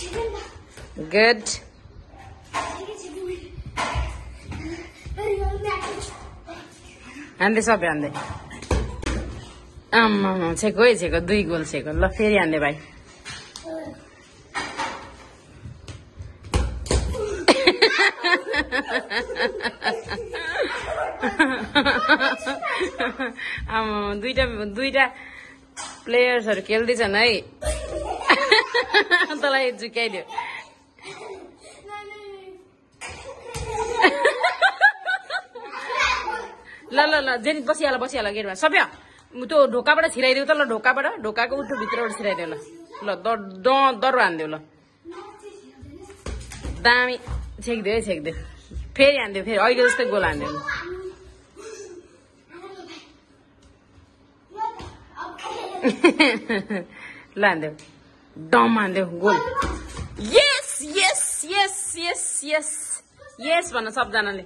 good हान्दै सबै हान्दै आम्मा छेको है छेको 2 goal छेको ल फेरि हान्दै भाइ आम्मा दुईटा प्लेयर्सहरु खेल्दैछन् है तँलाई झुक्याइदियो ल ल ल जेनी बसिहाल गेटमा सबै त्यो ढोकाबाट छिराइदेऊ त ल ढोकाको उठो भित्रबाट छिराइदेऊ ल दरो हान्देऊ ल दामी छेक्दियो फेरि हान्देऊ फेरि अहिले जस्तै गोल हान्देऊ ल हान्देऊ डम हान्देऊ गोल यस यस यस यस यस यस भन्न सबजनाले